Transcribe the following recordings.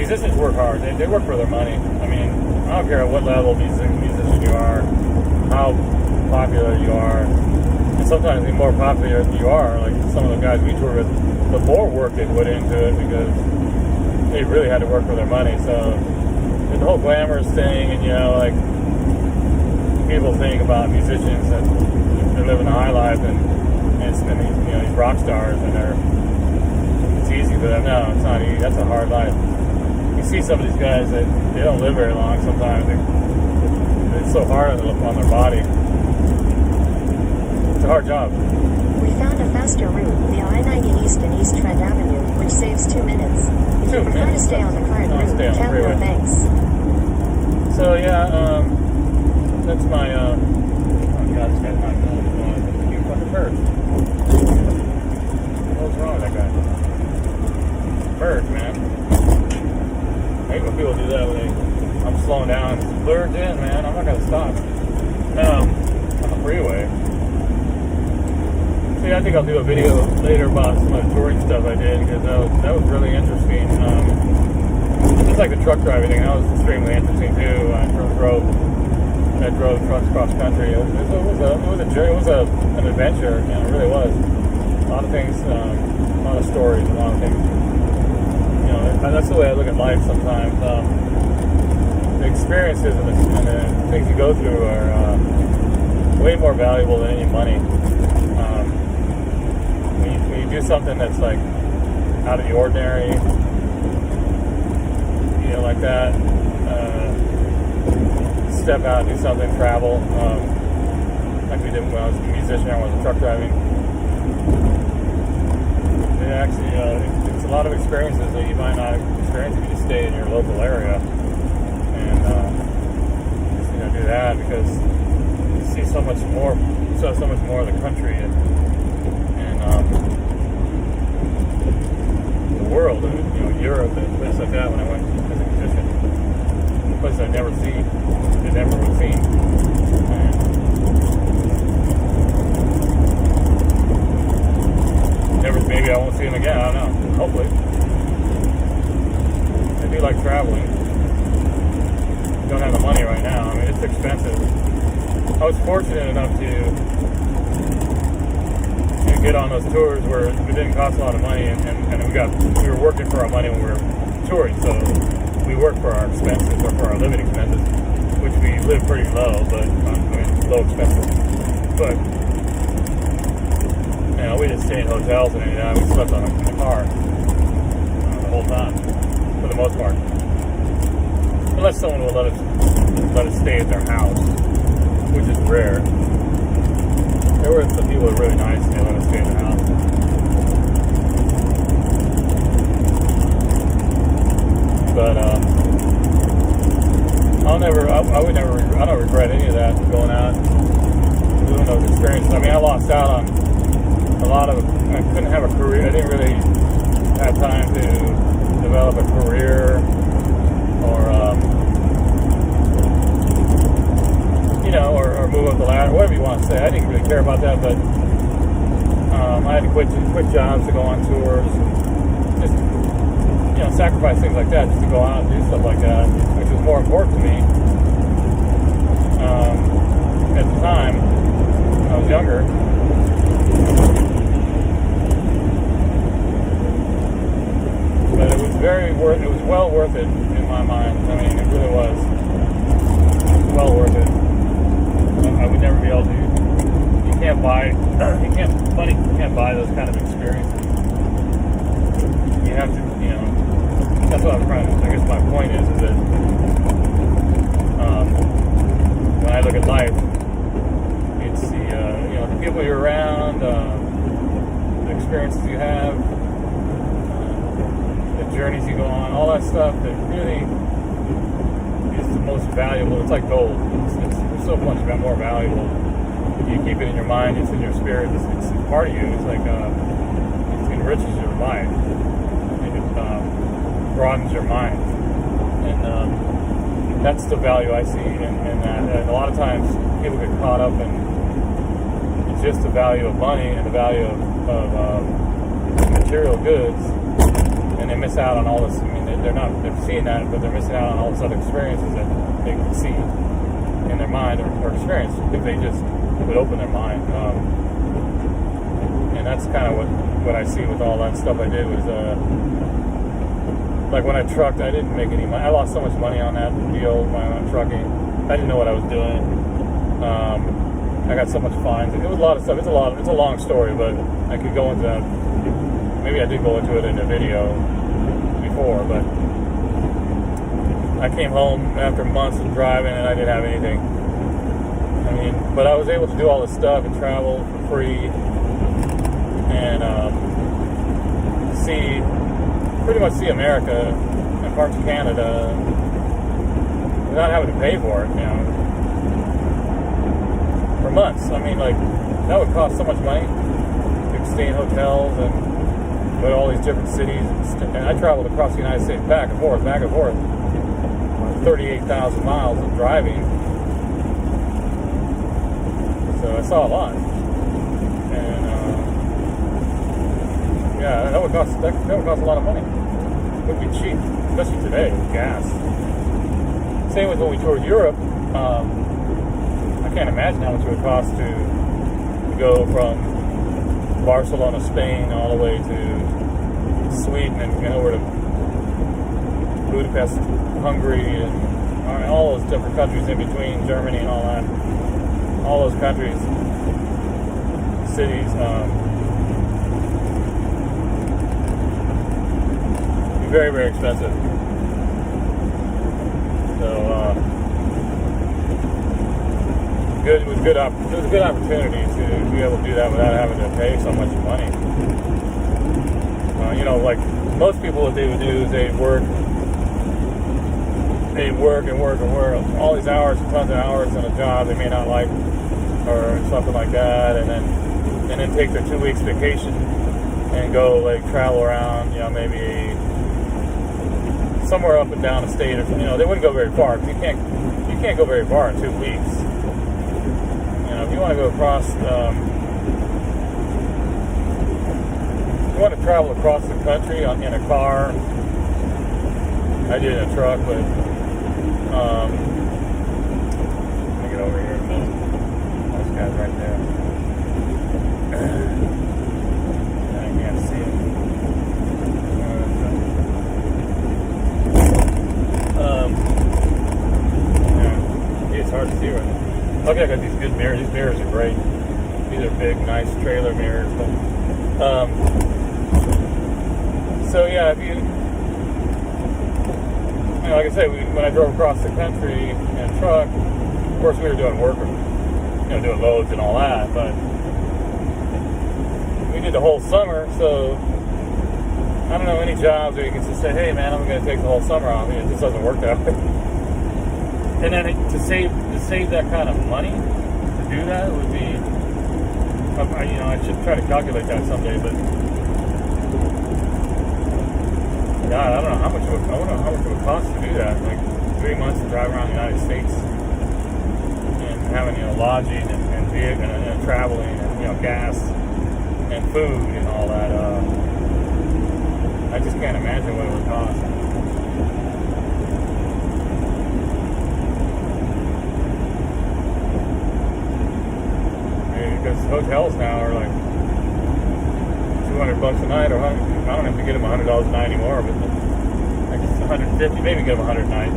musicians work hard. They work for their money. I mean, I don't care at what level musician you are, how popular you are. And sometimes the more popular you are, like some of the guys we tour with, the more work they put into it because they really had to work for their money. So the whole glamorous thing, and like people think about musicians that they're living a high life and these rock stars and it's easy for them. No, it's not easy. That's a hard life. You see some of these guys that they don't live very long sometimes. It's so hard on their body. It's a hard job. We found a faster route, the I-90 East and East Trent Avenue, which saves 2 minutes. If you prefer to stay on the current route, tap no thanks. So yeah, that's my oh god, this guy's not going. You fucking birds. What's wrong with that guy? Birds, man. I hate when people do that when I'm slowing down. Birds in, man. I'm not gonna stop. On the freeway. See, I think I'll do a video later about some of the touring stuff I did because that was really interesting. Just like the truck driving thing, that was extremely interesting too. I drove trucks cross country. It was an adventure. It really was. A lot of things, a lot of stories, a lot of things. That's the way I look at life sometimes. The experiences and the things you go through are way more valuable than any money. When you do something that's like out of the ordinary, like that, step out and do something, travel, like we did when I was a musician, I was truck driving. It actually, it's a lot of experiences that you might not experience if you just stay in your local area, and just do that because you see so much more of the country and the world, and Europe and places like that. When I went as a musician, places I'd never seen, maybe I won't see them again. I don't know. Hopefully, I do like traveling. Don't have the money right now. I mean, it's expensive. I was fortunate enough to get on those tours where it didn't cost a lot of money, and we were working for our money when we were touring, so we worked for our expenses or for our living expenses, which we live pretty low, but low expenses. But we didn't stay in hotels and anything. We slept in the car the whole time, for the most part, unless someone will let us stay at their house, which is rare. There were some people that were really nice and they let us stay in the house. But I don't regret any of that, going out, doing those experiences. I mean, I lost out on a lot of, I couldn't have a career. I didn't really have time to develop a career or move up the ladder, whatever you want to say. I didn't really care about that, but I had to quit jobs to go on tours, and just sacrifice things like that just to go out and do stuff like that, which was more important to me at the time when I was younger. But it was well worth it in my mind. I mean, it really was well worth it. I would never be able to. Money can't buy those kind of experiences. You have to, that's what I'm trying to, I guess my point is that when I look at life, it's the people you're around, the experiences you have, the journeys you go on, all that stuff that really is the most valuable. It's like gold. It's so much more valuable. You keep it in your mind, it's in your spirit, it's part of you. It's like it enriches your life. It broadens your mind, and that's the value I see in that. And a lot of times people get caught up in just the value of money and the value of material goods, and and they miss out on all this. I mean, they're seeing that, but they're missing out on all this other experiences that they can see in their mind or experience if they just would open their mind. And that's kind of what I see with all that stuff I did was, like when I trucked, I didn't make any money. I lost so much money on that deal when I went trucking. I didn't know what I was doing. I got so much fines. It was a lot of stuff. It's a long story, but I could go into that. Maybe I did go into it in a video before, but I came home after months of driving and I didn't have anything. I mean, but I was able to do all this stuff and travel for free and pretty much see America and parts of Canada without having to pay for it, you know, for months. I mean, like, that would cost so much money. You could stay in hotels and go to all these different cities. And I traveled across the United States back and forth, 38,000 miles of driving. So I saw a lot. And, yeah, that would cost a lot of money. It would be cheap, especially today with gas. Same with when we toured Europe. I can't imagine how much it would cost to go from Barcelona, Spain, all the way to Sweden and over to Budapest, Hungary, and all those different countries in between, Germany and all that. All those countries, cities, be very, very expensive. So, it was a good opportunity to be able to do that without having to pay so much money. You know, like most people, what they would do is they'd work all these hours, tons of hours on a job they may not like, or something like that, and then take their 2 weeks vacation and go like travel around, you know, maybe somewhere up and down the state, or you know, they wouldn't go very far because you can't go very far in 2 weeks. You know, if you want to go across, if you want to travel across the country in a car, I did in a truck, but let me get over here in a minute. Those guys right there. I can't see them. Yeah, it's hard to see right now. Okay, I got these good mirrors. These mirrors are great. These are big, nice trailer mirrors. But, so yeah, if you know, like I say, when I drove across the country in a truck, of course we were doing work, you know, doing loads and all that, but we did the whole summer, so I don't know any jobs where you can just say, hey man, I'm going to take the whole summer off. It just doesn't work that way. And then to save that kind of money, to do that would be, you know, I should try to calculate that someday, but God, I don't know how much it would cost to do that. Like 3 months to drive around the United States and having, you know, lodging and vehicle and traveling and, you know, gas and food and all that. I just can't imagine what it would cost. Because hotels now are like $200 a night, or I don't have to get them $100 a night anymore, but like $150, maybe get them $100 a night.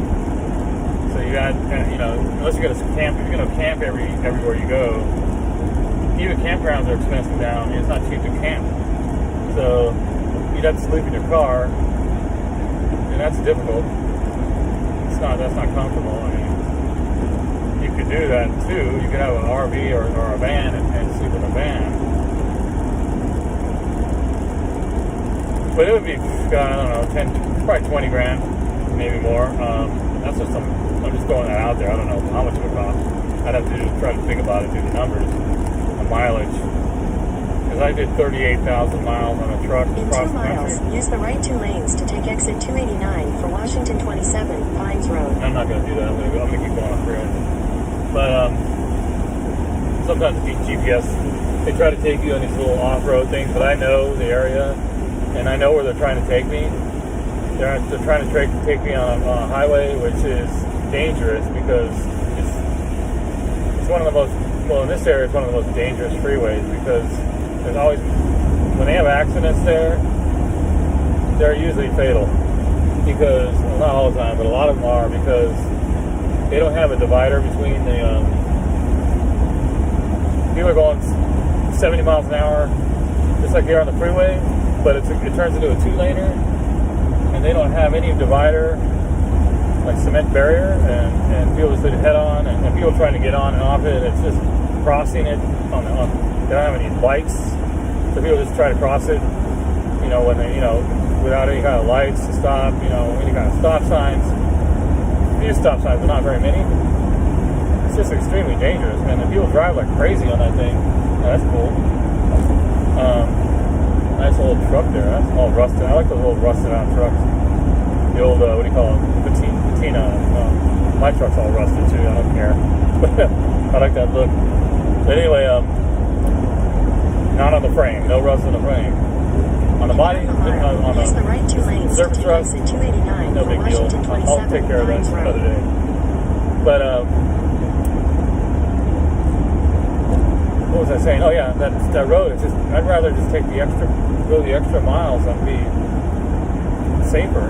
So you got, you know, unless you're going to camp, if you're going to camp everywhere you go, even campgrounds are expensive now. I mean, it's not cheap to camp. So you'd have to sleep in your car, and that's difficult. That's not comfortable. I mean, you could do that too. You could have an RV or a van and sleep in a van. But it would be, I don't know, probably 20 grand, maybe more. That's just I'm just throwing that out there. I don't know how much it would cost. I'd have to try to think about it, do the numbers, the mileage. Because I did 38,000 miles on a truck in across 2 the miles, country. use the right 2 lanes to take exit 289 for Washington 27, Pines Road. I'm not going to do that. I'm going to keep going on through it. But sometimes with GPS, they try to take you on these little off-road things, but I know the area, and I know where they're trying to take me. they're trying to take me on a highway, which is dangerous because it's one of the most, well, in this area, it's one of the most dangerous freeways because there's always, when they have accidents there, they're usually fatal because, well, not all the time, but a lot of them are because they don't have a divider between the, people are going 70 miles an hour, just like here on the freeway, but it turns into a 2-laner, and they don't have any divider, like cement barrier, and people just head on, and people trying to get on and off it, it's just crossing it on, they don't have any lights, so people just try to cross it, when they, without any kind of lights to stop, any kind of stop signs. These stop signs are not very many. It's just extremely dangerous, man. And people drive like crazy on that thing. Oh, that's cool. Nice old truck there. That's all rusted. I like those old rusted out trucks. The old, what do you call them? Patina. My truck's all rusted too. I don't care. I like that look. But anyway, not on the frame. No rust on the frame. On the body, on use the right 2 lanes surface to truck, exit 289 no big deal. I'll take care of that another day. But what was I saying? Oh yeah, that road is just. I'd rather just go the extra miles and be safer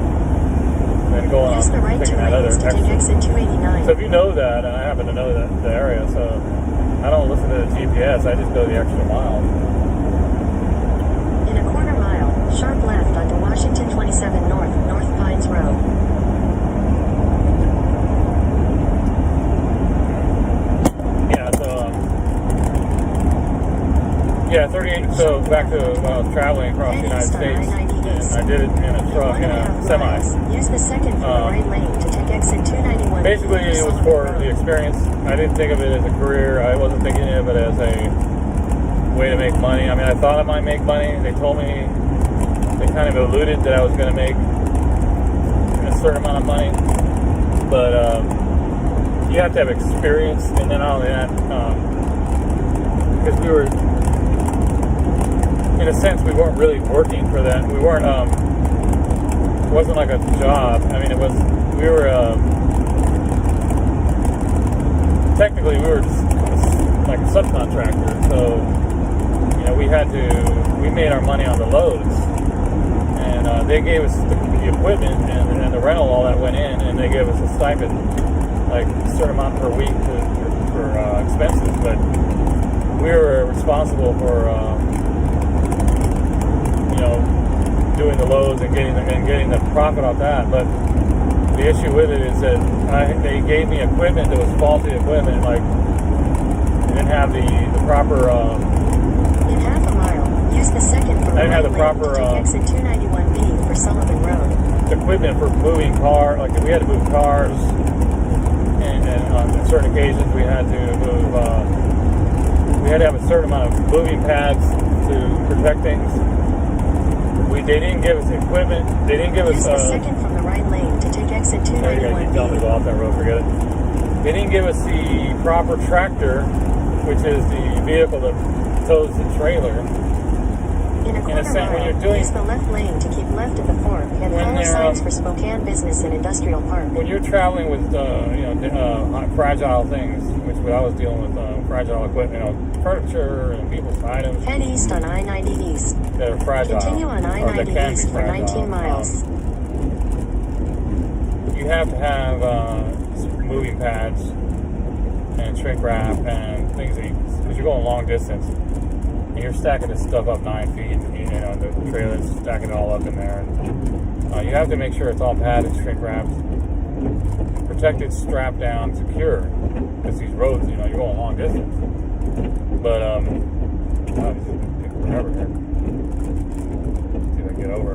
than going on taking that other exit. 289. So if you know that, and I happen to know that the area, so I don't listen to the GPS. I just go the extra miles. In a quarter mile, sharp left onto Washington 27 North Pines Road. Yeah, 38. So back to when I was traveling across the United States, and I did it in a truck, in a semi. Use the second from the right lane to take exit 291. Basically, it was for the experience. I didn't think of it as a career. I wasn't thinking of it as a way to make money. I mean, I thought I might make money. They told me, they kind of alluded that I was going to make a certain amount of money, but you have to have experience, and then not only that, because we were, in a sense, we weren't really working for that. We weren't, it wasn't like a job. I mean, we were, technically we were just like a subcontractor. So, we made our money on the loads. And they gave us the equipment and the rental, all that went in, and they gave us a stipend, like a certain amount per week for expenses. But we were responsible for, doing the loads and getting the profit off that. But the issue with it is that they gave me equipment that was faulty equipment, like they didn't have the proper. In half a mile, use the second from the right lane to take exit 291B for Sullivan Road. Equipment for moving cars, like if we had to move cars, and on certain occasions we had to move. We had to have a certain amount of moving pads to protect things. They didn't give us equipment. They didn't give us. Use the second from the right lane to take exit 291B. Tell me to go off that road. Forget it. They didn't give us the proper tractor, which is the vehicle that tows the trailer. In a quarter mile, use the left lane to keep left at the fork and follow signs for Spokane Business and Industrial Park. When you're traveling with fragile things, which I was dealing with fragile equipment, furniture and people's items. Head east on I-90 East. That are fragile. Continue on I-90 East for 19 miles. You have to have moving pads and shrink wrap and things because you're going long distance. And you're stacking this stuff up 9 feet, and the trailer's stacking it all up in there. And, you have to make sure it's all padded, shrink wrapped, protected, strapped down, secure. Because these roads, you're going long distance. But obviously it takes forever here. See if I can get over.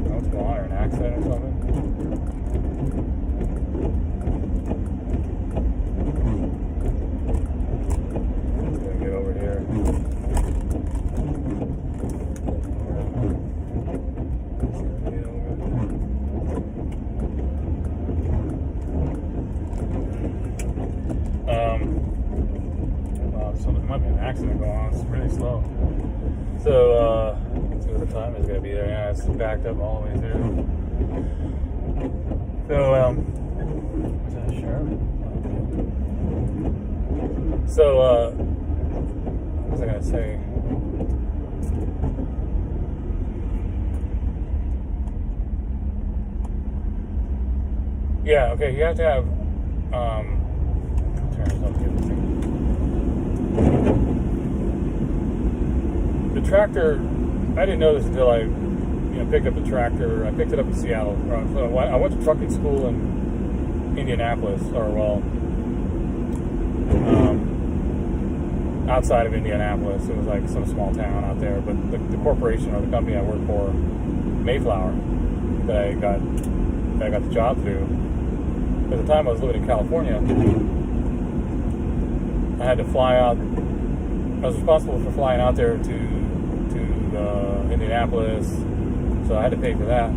What's going on? An accident or something? Get over here. Wow, so there might be an accident So, let's see what the time is going to be there. Yeah, it's backed up all the way through. So, is that sure? So, what was I going to say? Yeah, okay, you have to have, turn this up, the tractor, I didn't know this until I, picked up the tractor. I picked it up in Seattle. So I went to trucking school in Indianapolis, outside of Indianapolis. It was like some small town out there. But the corporation or the company I worked for, Mayflower, that I got the job through. At the time I was living in California, I had to fly out. I was responsible for flying out there to Indianapolis, so I had to pay for that.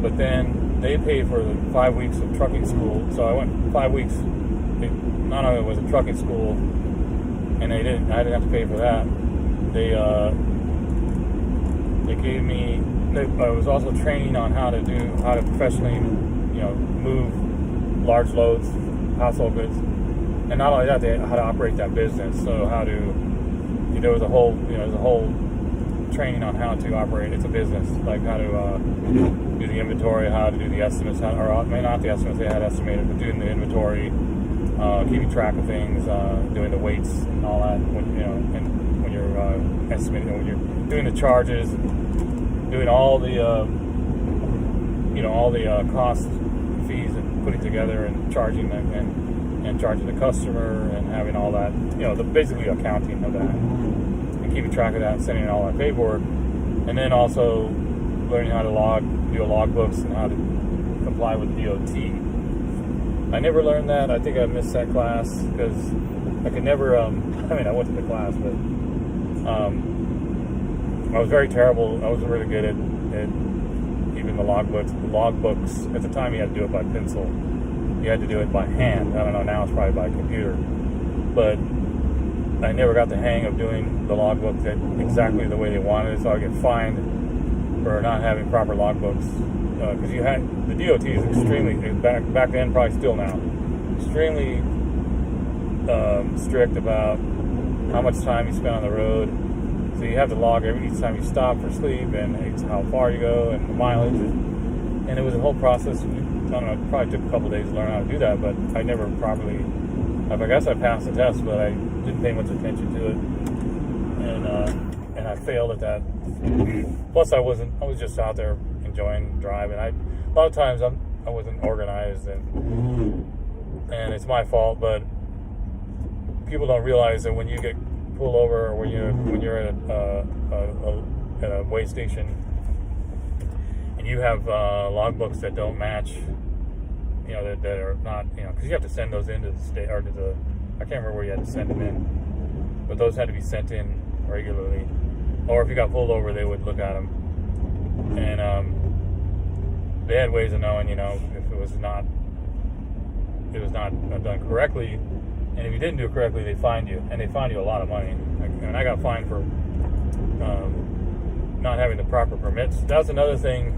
But then they paid for the 5 weeks of trucking school, so I went 5 weeks. Not only was it trucking school, and I didn't have to pay for that. They gave me. I was also training on how to professionally, move large loads, household goods, and not only that, how to operate that business. So how to, there was a whole training on how to operate. It's a business, like how to do the inventory, how to do the estimates, not the estimates. They had estimated, but doing the inventory, keeping track of things, doing the weights and all that. And when you're estimating, when you're doing the charges, doing all the cost fees and putting together and charging them and charging the customer and having all that, basically accounting of that and keeping track of that and sending all that paperwork, and then also learning how to do logbooks and how to comply with DOT. I never learned that. I think I missed that class because I could never. I went to the class, but I was very terrible. I wasn't really good at even the logbooks. The logbooks, at the time, you had to do it by pencil. You had to do it by hand. I don't know, now it's probably by computer. But I never got the hang of doing the logbooks exactly the way they wanted it, so I get fined for not having proper logbooks. Because the DOT is extremely, back then, probably still now, extremely strict about how much time you spend on the road. So you have to log each time you stop for sleep, and it's how far you go, and the mileage. And it was a whole process. I don't know, it probably took a couple of days to learn how to do that, but I never properly, I guess I passed the test, but I didn't pay much attention to it. And I failed at that. Plus I was just out there enjoying driving. A lot of times I wasn't organized, and it's my fault, but people don't realize that when you get pulled over, or when you're at a weigh station and you have logbooks that don't match, that are not, because you have to send those into the state, or to the, I can't remember where you had to send them in, but those had to be sent in regularly. Or if you got pulled over, they would look at them, and they had ways of knowing, if it was not done correctly. And if you didn't do it correctly, they fined you, and they fined you a lot of money. And I got fined for not having the proper permits. That's another thing.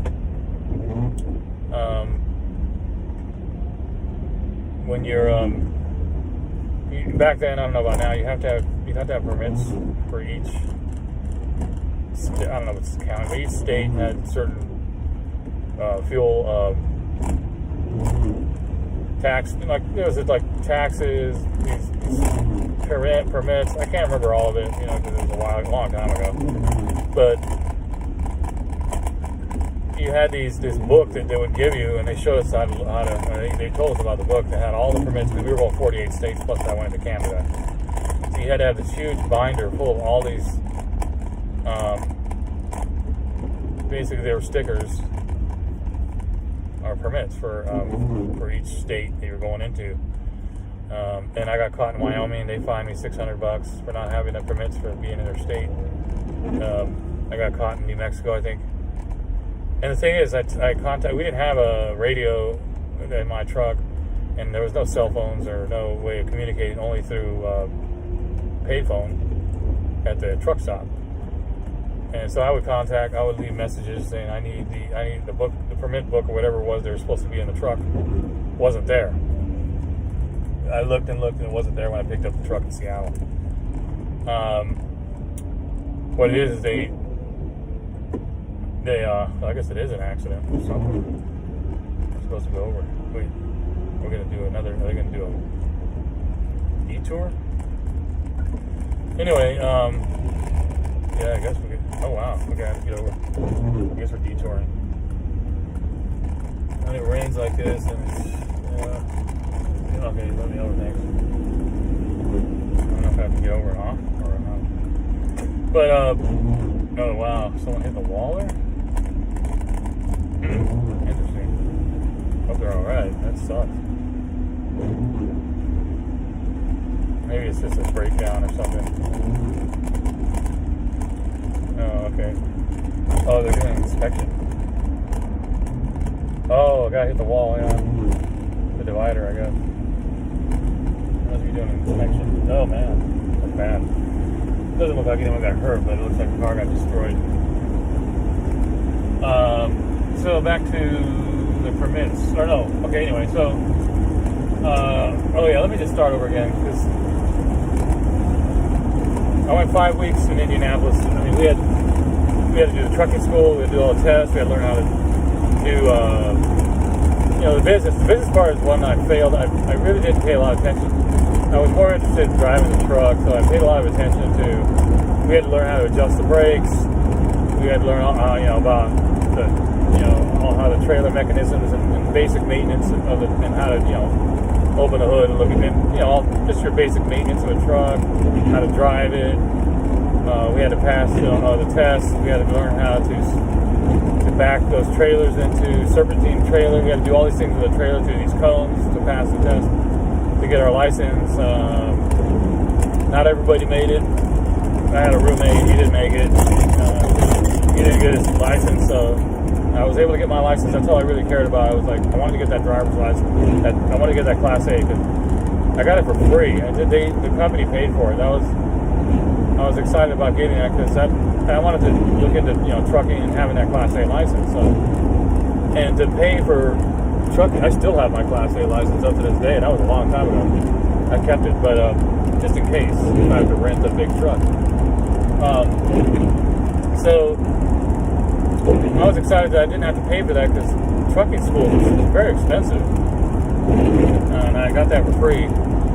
When you're back then, I don't know about now. You have to have permits for each. I don't know what's counted, but each state had certain fuel. Tax, like taxes, these permits. I can't remember all of it, because it was a long time ago. But you had this book that they would give you, and they showed us how to. They told us about the book that had all the permits, because we were going 48 states, plus I went to Canada. So you had to have this huge binder full of all these. Basically, they were stickers. Or permits for each state that you're going into. And I got caught in Wyoming. They fined me $600 for not having the permits for being in their state. I got caught in New Mexico, I think. And the thing is, we didn't have a radio in my truck, and there was no cell phones or no way of communicating, only through payphone at the truck stop. And so I would leave messages saying I need the book, the permit book or whatever it was they were supposed to be in the truck. Wasn't there. I looked and it wasn't there when I picked up the truck in Seattle. What it is they I guess it is an accident or something. We're supposed to go over. Wait, are they gonna do a detour? Anyway, yeah, I guess we could. Oh wow, okay, I have to get over. I guess we're detouring. When it rains like this, and it's okay, let me over, thanks. I don't know if I have to get over it off or not. But oh wow, someone hit the wall there. Interesting. Hope they're all right. That sucks. Maybe it's just a breakdown or something. Oh, okay. Oh, they're doing an inspection. Oh, a guy hit the wall, yeah. The divider, I guess. Must be doing an inspection. Oh, man. That's bad. Doesn't look like anyone got hurt, but it looks like the car got destroyed. So back to the permits. Or no. Okay, anyway, so... oh, yeah, let me just start over again, because... I went 5 weeks in Indianapolis. I mean, we had to do the trucking school. We had to do all the tests. We had to learn how to do, the business. The business part is one I failed. I really didn't pay a lot of attention. I was more interested in driving the truck, so I paid a lot of attention to. We had to learn how to adjust the brakes. We had to learn, about the, all how the trailer mechanisms and basic maintenance of it, and how to, open the hood and look at it, just your basic maintenance of a truck, how to drive it. We had to pass, the tests. We had to learn how to back those trailers into serpentine trailer. We had to do all these things with the trailer through these cones to pass the test to get our license. Not everybody made it. I had a roommate. He didn't make it. He didn't get his license, so I was able to get my license. That's all I really cared about. I was like, I wanted to get that driver's license. I wanted to get that Class A because I got it for free. The company paid for it. I was excited about getting that because I wanted to look into trucking and having that Class A license. So, and to pay for trucking, I still have my Class A license up to this day. And that was a long time ago. I kept it, but just in case if I have to rent a big truck. So I was excited that I didn't have to pay for that because trucking school was very expensive. And I got that for free.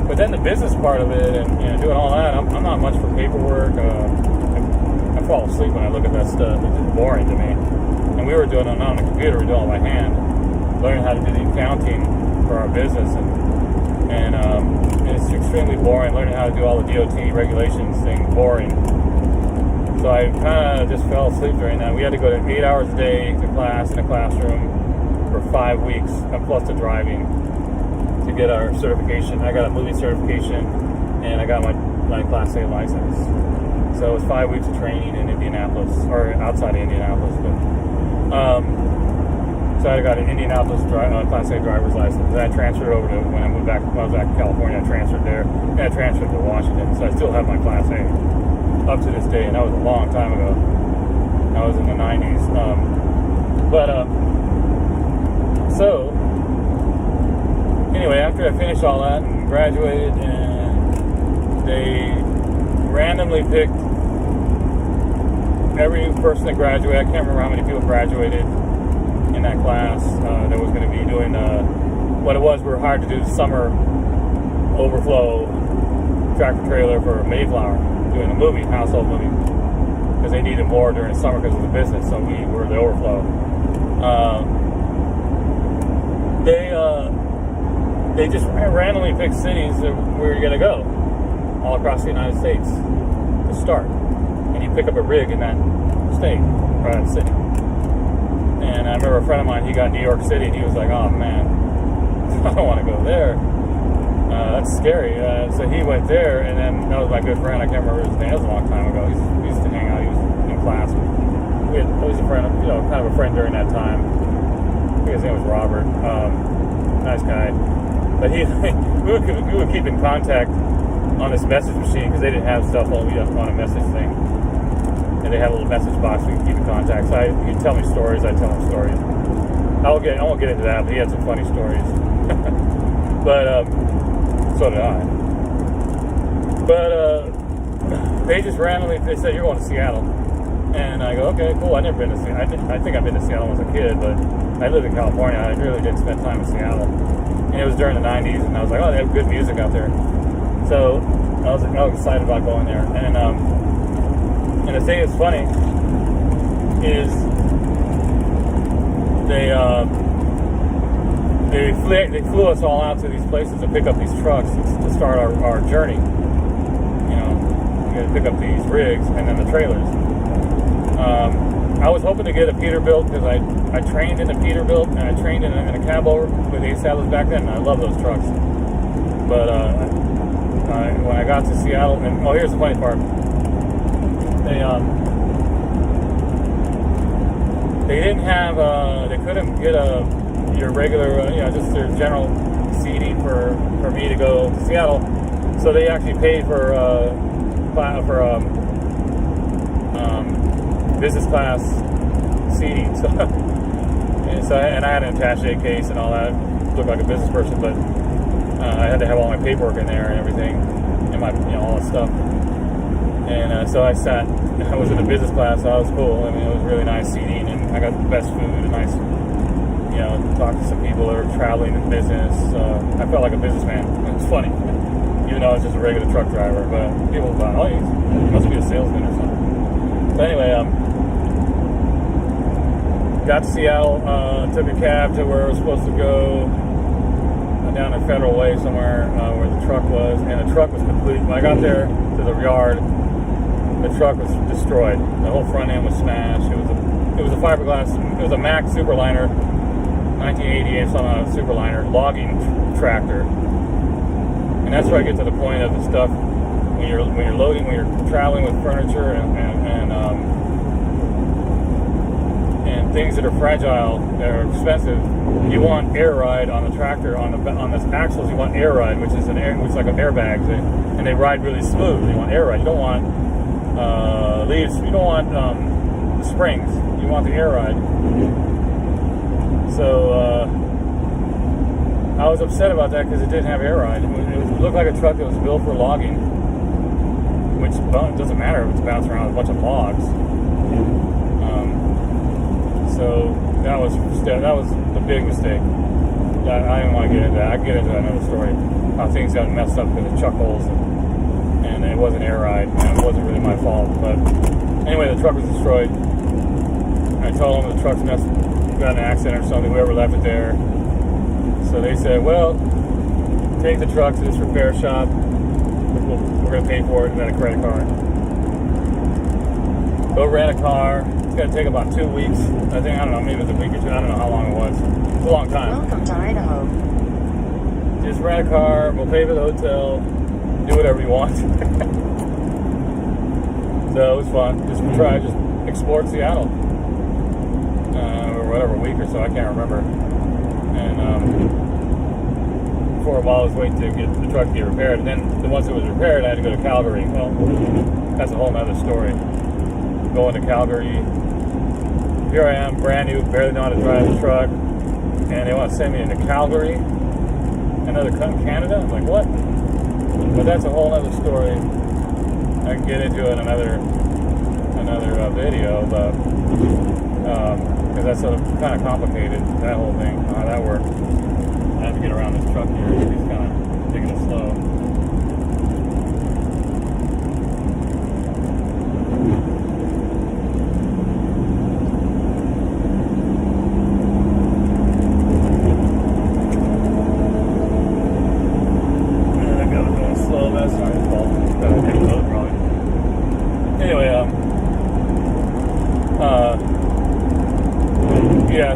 But then the business part of it and doing all that, I'm not much for paperwork. I fall asleep when I look at that stuff. It's just boring to me. And we were doing it on the computer, we were doing it by hand, learning how to do the accounting for our business. And it's extremely boring, learning how to do all the DOT regulations thing, boring. So I kind of just fell asleep during that. We had to go to 8 hours a day to class in a classroom for 5 weeks, plus the driving to get our certification. I got a movie certification, and I got my Class A license. So it was 5 weeks of training in Indianapolis, or outside of Indianapolis. But so I got an Indianapolis Class A driver's license. Then I transferred over to when I was back in California. I transferred there, and I transferred to Washington. So I still have my Class A up to this day, and that was a long time ago. I was in the 90s. So anyway, after I finished all that and graduated, and they randomly picked every person that graduated. I can't remember how many people graduated in that class that was going to be doing what it was. We were hired to do the summer overflow tractor trailer for Mayflower, doing a movie, household movie, because they needed more during the summer because of the business, so we were the overflow. They just randomly picked cities that we were going to go all across the United States to start, and you pick up a rig in that state or that city. And I remember a friend of mine, he got New York City, and he was like, oh man, I don't want to go there. That's scary. So he went there, and then that was my good friend. I can't remember his name. That was a long time ago. We used to hang out. He was in class. He was a friend, kind of a friend during that time. I think his name was Robert. Nice guy. But we would keep in contact on this message machine because they didn't have stuff on a message thing. and they have a little message box we can keep in contact. So he'd tell me stories, I'd tell him stories. I won't get into that, but he had some funny stories. But so did I. But they just randomly said, "You're going to Seattle," and I go, "Okay, cool." I've never been to Seattle. I think I've been to Seattle as a kid, but I lived in California. I really didn't spend time in Seattle, and it was during the '90s, and I was like, "Oh, they have good music out there." So I was excited about going there, and the thing that's funny is they flew us all out to these places to pick up these trucks to start our journey. You know, we got to pick up these rigs and then the trailers. I was hoping to get a Peterbilt because I trained in a Peterbilt and I trained in a cab over with Ace Saddles back then, and I love those trucks. But when I got to Seattle, and here's the funny part. They didn't have, they couldn't get your regular, just their general seating for me to go to Seattle. So they actually paid for business class seating. So, and I had an attaché case and all that. Looked like a business person, but I had to have all my paperwork in there and everything, and my, all that stuff. And so I was in the business class, so that was cool. I mean, it was really nice seating, and I got the best food and nice, talked to some people that are traveling in business. I felt like a businessman. It's funny, even though I was just a regular truck driver. But people thought, oh, he must be a salesman or something. So anyway, got to Seattle, took a cab to where I was supposed to go, down in Federal Way somewhere where the truck was, and the truck was complete. When I got there to the yard, the truck was destroyed. The whole front end was smashed. It was a fiberglass. It was a Mack Superliner, 1988 something Superliner logging tractor. And that's where I get to the point of the stuff when you're loading, when you're traveling with furniture and things that are fragile, that are expensive. You want air ride on the tractor, on the axles. You want air ride, which is like an airbag, and they ride really smooth. You want air ride. You don't want leaves. You don't want the springs. You want the air ride. So I was upset about that because it didn't have air ride. It looked like a truck that was built for logging, which doesn't matter if it's bouncing around a bunch of logs. So that was the big mistake. I didn't want to get into that. I can get into another story. How things got messed up because of chuck holes, and it wasn't air ride, and it wasn't really my fault. But anyway, the truck was destroyed. I told them the truck's got in an accident or something. Whoever left it there. So they said, "Well, take the truck to this repair shop. We're going to pay for it, and then a credit card. Go rent a car. It's going to take about 2 weeks. I don't know, maybe it was a week or two. I don't know how long it was. It's a long time. Welcome to Idaho. Just rent a car. We'll pay for the hotel. Do whatever you want." So it was fun. Just explored Seattle. Or whatever, a week or so. I can't remember. And for a while I was waiting to get the truck to get repaired. And then once it was repaired, I had to go to Calgary. Well, that's a whole nother story. Going to Calgary. Here I am, brand new, barely know how to drive the truck, and they want to send me into Calgary, another Canada. I'm like, what? But that's a whole other story. I can get into it in another video, but because that's kind of complicated, that whole thing, how that works. I have to get around this truck here. He's kind of taking it slow.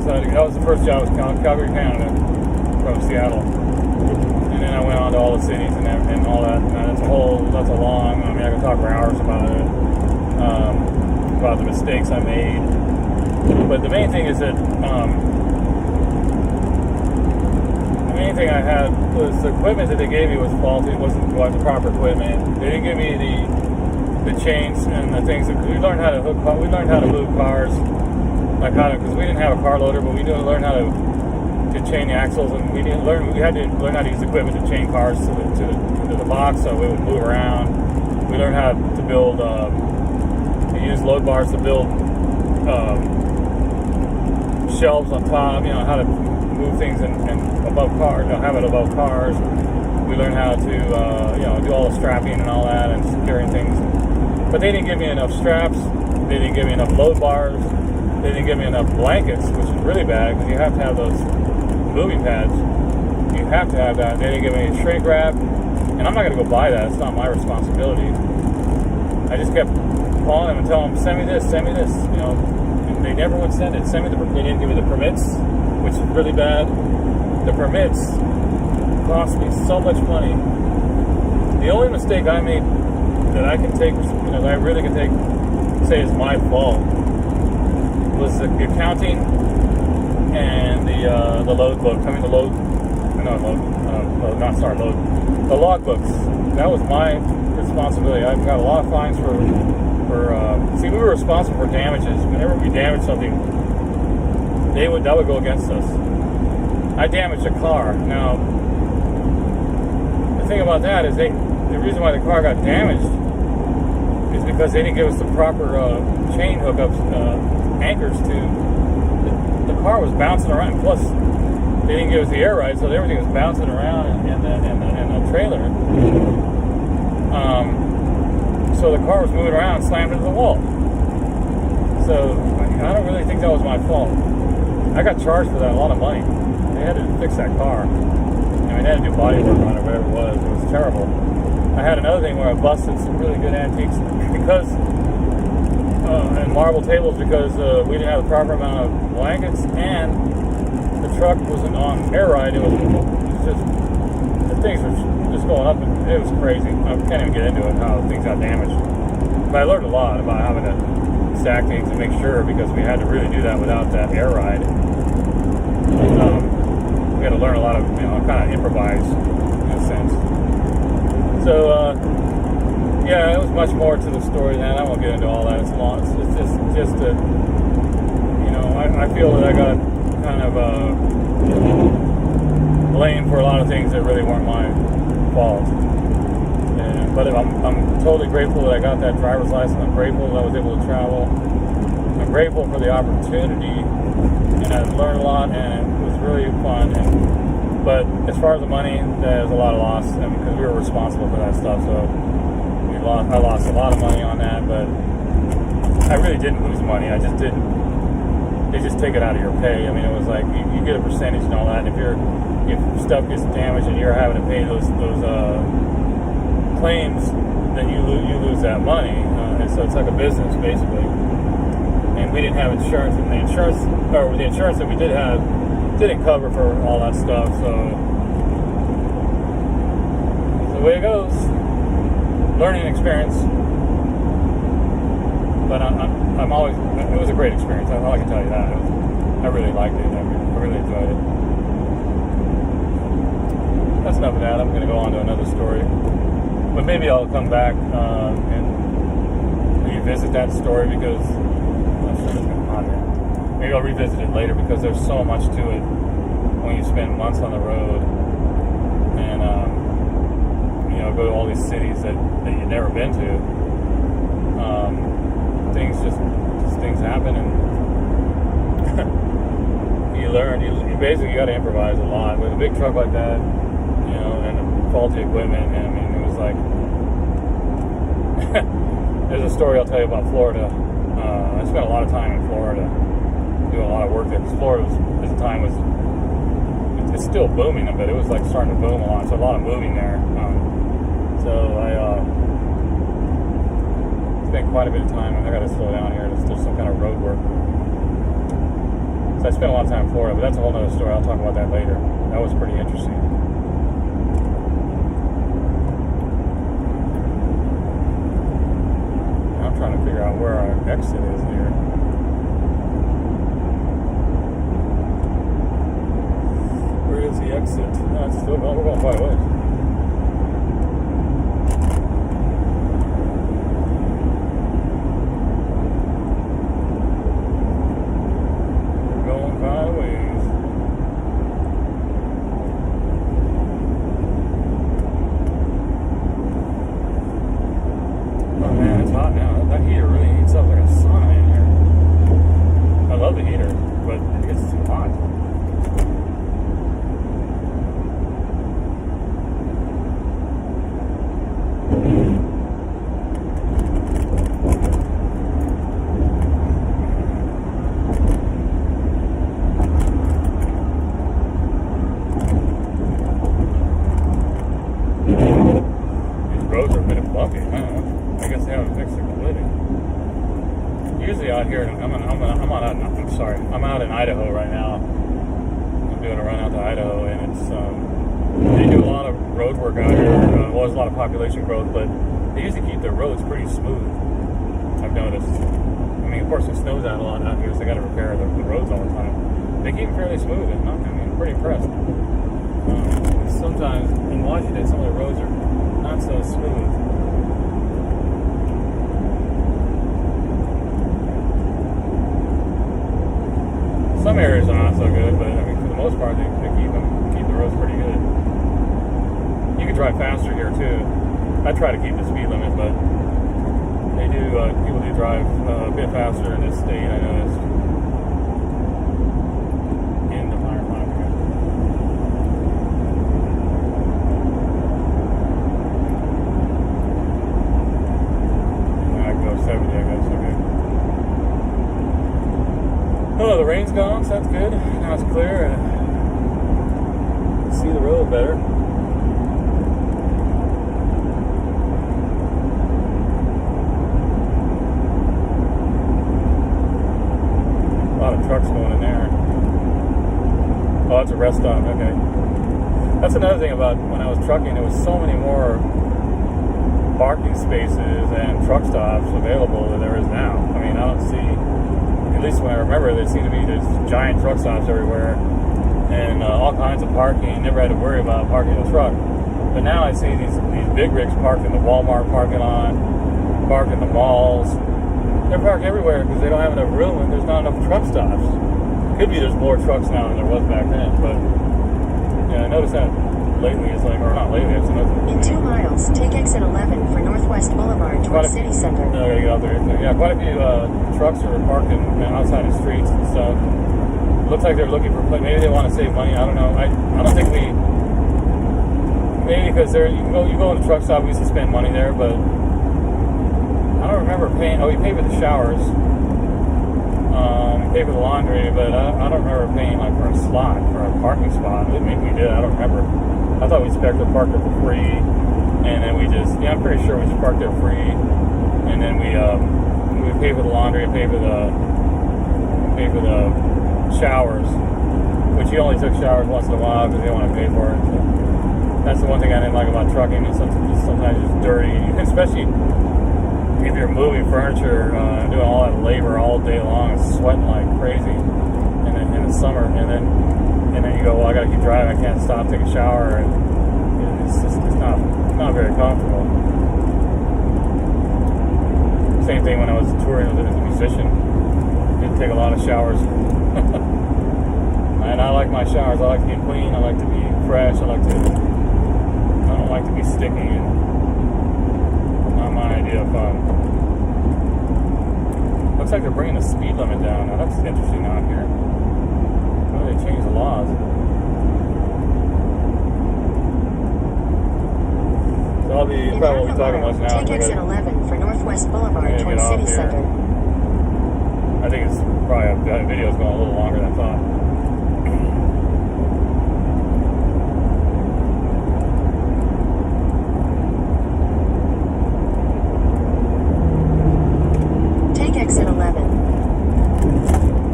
So that was the first job, was Calgary, Canada, from Seattle, and then I went on to all the cities and all that. And that's a long. I mean, I could talk for hours about it, about the mistakes I made. But the main thing is that the main thing I had was the equipment that they gave me was faulty. It wasn't the proper equipment. They didn't give me the chains and the things that we learned how to hook. We learned how to move cars, like how to, because we didn't have a car loader, but we learned how to chain the axles, and we had to learn how to use equipment to chain cars to the box so it would move around. We learned how to build, use load bars to build shelves on top. How to move things and above cars, have it above cars. We learned how to do all the strapping and all that and securing things. But they didn't give me enough straps. They didn't give me enough load bars. They didn't give me enough blankets, which is really bad because you have to have those moving pads. You have to have that. They didn't give me a shrink wrap, and I'm not going to go buy that. It's not my responsibility. I just kept calling them and telling them, send me this, send me this. And they never would send it. They didn't give me the permits, which is really bad. The permits cost me so much money. The only mistake I made that I can take, that I really can take, say is my fault, was the accounting and the load book. The log books. That was my responsibility. I've got a lot of fines for we were responsible for damages. Whenever we damaged something, that would go against us. I damaged a car. Now, the thing about that is the reason why the car got damaged is because they didn't give us the proper chain hookups, anchors to. The car was bouncing around. Plus, they didn't give us the air ride, so everything was bouncing around in the trailer. So the car was moving around and slammed into the wall. So I don't really think that was my fault. I got charged for that a lot of money. They had to fix that car. They had to do body work on it, whatever it was. It was terrible. I had another thing where I busted some really good antiques because and marble tables because we didn't have the proper amount of blankets, and the truck wasn't on air ride. It was just, the things were just going up, and it was crazy. I can't even get into it, how things got damaged. But I learned a lot about having to stack things and make sure, because we had to really do that without that air ride. We had to learn a lot of, kind of improvise in a sense. So, yeah, it was much more to the story than that. I won't get into all that. It's long. It's just that, I feel that I got kind of blamed for a lot of things that really weren't my fault. But I'm totally grateful that I got that driver's license. I'm grateful that I was able to travel. I'm grateful for the opportunity, and I learned a lot, and it was really fun. But as far as the money, there's a lot of loss, because we were responsible for that stuff. So I lost a lot of money on that, but I really didn't lose money. I just didn't. They just take it out of your pay. It was like you get a percentage and all that. And if stuff gets damaged and you're having to pay those claims, then you lose that money. And so it's like a business basically. And we didn't have insurance, and the insurance that we did have didn't cover for all that stuff. So it's the way it goes. Learning experience. But I'm always. It was a great experience. I can tell you that. I really liked it. I really enjoyed it. That's enough of that. I'm going to go on to another story. But maybe I'll come back and revisit that story, because I'm sure it's going to be hot here. Maybe I'll revisit it later, because there's so much to it when you spend months on the road and go to all these cities that you've never been to. Things happen, and you learn. You basically got to improvise a lot with a big truck like that, and faulty equipment. And it was like there's a story I'll tell you about Florida. I spent a lot of time in Florida doing a lot of work there, because Florida at the time it's still booming, but it was like starting to boom a lot. So a lot of moving there. So I spent quite a bit of time. I got to slow down here. There's some kind of road work. So I spent a lot of time in Florida, but that's a whole other story. I'll talk about that later. That was pretty interesting. Now I'm trying to figure out where our exit is here. Where is the exit? No, it's still going. We're going quite a ways. usually out here. I'm out in Idaho right now. I'm doing a run out to Idaho, and it's they do a lot of road work out here. Well, there's a lot of population growth, but they usually keep their roads pretty smooth. I've noticed. I mean, of course, it snows out a lot out here, so they got to repair the roads all the time. They keep them fairly smooth, and I'm pretty impressed. Sometimes in Washington, some of the roads are not so smooth. Some areas are not so good, but I mean, for the most part, they keep the roads pretty good. You can drive faster here too. I try to keep the speed limit, but they do. People do drive a bit faster in this state. I noticed. In the fire plant again. I can go 70. I guess. Okay. Oh, the rain's gone, so that's good. Now it's clear and see the road better. A lot of trucks going in there. Oh, that's a rest stop. Okay. That's another thing about when I was trucking. There was so many more parking spaces and truck stops available than there is now. I mean, I don't see. At least when I remember, there seemed to be these giant truck stops everywhere and all kinds of parking. Never had to worry about parking a truck. But now I see these big rigs parked in the Walmart parking lot, parked in the malls. They're parked everywhere because they don't have enough room and there's not enough truck stops. Could be there's more trucks now than there was back then, but yeah, I noticed that lately. It's like, or not lately, it's another. In 2 miles, take exit 11 for Northwest Boulevard towards City Center. No, I gotta get out there. Yeah, quite a few trucks are parked outside the streets and stuff. Looks like they're looking for, maybe they want to save money. I don't know. I don't think maybe because you go in the truck stop, we used to spend money there, but I don't remember paying. Oh, we paid for the showers. We paid for the laundry, but I don't remember paying like for a slot, for a parking spot. Maybe we did. I don't remember. I thought we parked there for free, and then I'm pretty sure we just parked there free, and then we paid for the laundry and paid for the showers, which you only took showers once in a while because they didn't want to pay for it. So that's the one thing I didn't like about trucking. It's sometimes it's dirty, especially if you're moving furniture, doing all that labor all day long, sweating like crazy in the summer, and then you go, well, I gotta keep driving, I can't stop, take a shower, and it's not very comfortable. Same thing when I was touring as a musician. Didn't take a lot of showers. And I like my showers. I like to be clean. I like to be fresh. I don't like to be sticky. Not my idea of fun. Looks like they're bringing the speed limit down. Now that's interesting out here. Well, they changed the laws. So I'll be probably talking much now. Take exit 11 for Northwest Boulevard towards City Center. I think it's probably the video's going a little longer than I thought. Take exit 11.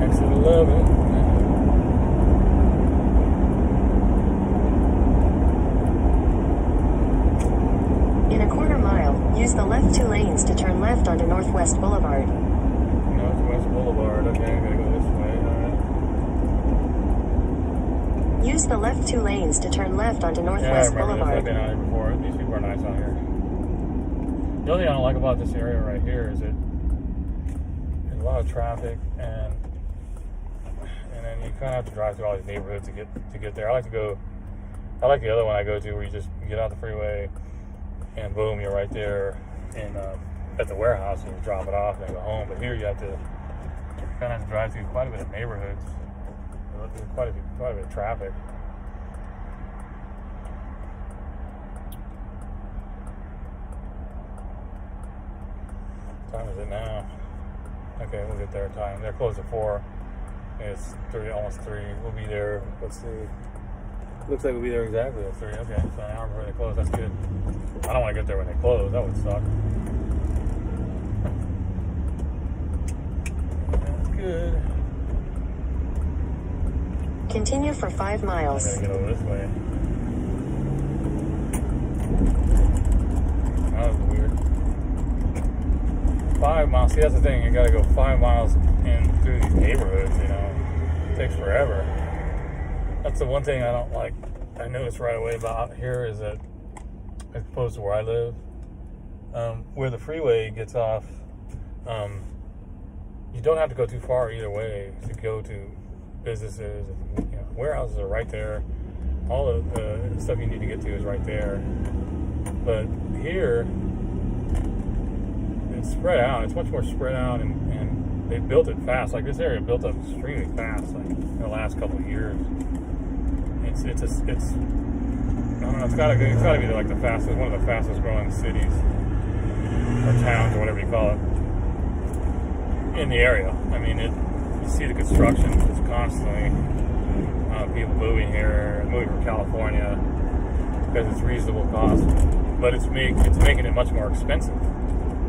Exit 11. In a quarter mile, use the left 2 lanes to turn left onto Northwest Boulevard. Northwest Boulevard. Okay, I gotta go this way. Alright. Use the left 2 lanes to turn left onto Northwest Boulevard. I've been out here before. These people are nice out here. The only thing I don't like about this area right here is that there's a lot of traffic, and then you kind of have to drive through all these neighborhoods to get there. I like the other one I go to where you just get out the freeway and boom, you're right there at the warehouse and you drop it off and then go home. But here you kind of have to drive through quite a bit of neighborhoods. There's quite a bit of traffic. What time is it now? Okay, we'll get there in time. They're closed at 4. It's 3, almost 3. We'll be there. Let's see. Looks like we'll be there exactly at 3. Okay, so an hour before they close. That's good. I don't want to get there when they close. That would suck. Continue for 5 I miles. gotta get over this way. That was weird. 5 miles. See, that's the thing. You gotta go 5 miles in through these neighborhoods, you know. It takes forever. That's the one thing I don't like. I noticed right away about here is that, as opposed to where I live, where the freeway gets off, you don't have to go too far either way to go to businesses. You know, warehouses are right there. All of the stuff you need to get to is right there. But here, it's spread out. It's much more spread out, and they built it fast. Like this area built up extremely fast, like in the last couple of years. It's I don't know. It's gotta be like the fastest, one of the fastest growing cities or towns or whatever you call it in the area. I mean, you see the construction. It's constantly people moving here, moving from California because it's reasonable cost, but it's making it much more expensive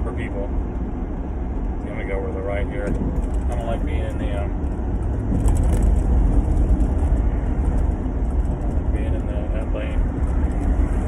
for people. So I'm gonna go over to the right here. I don't like being in the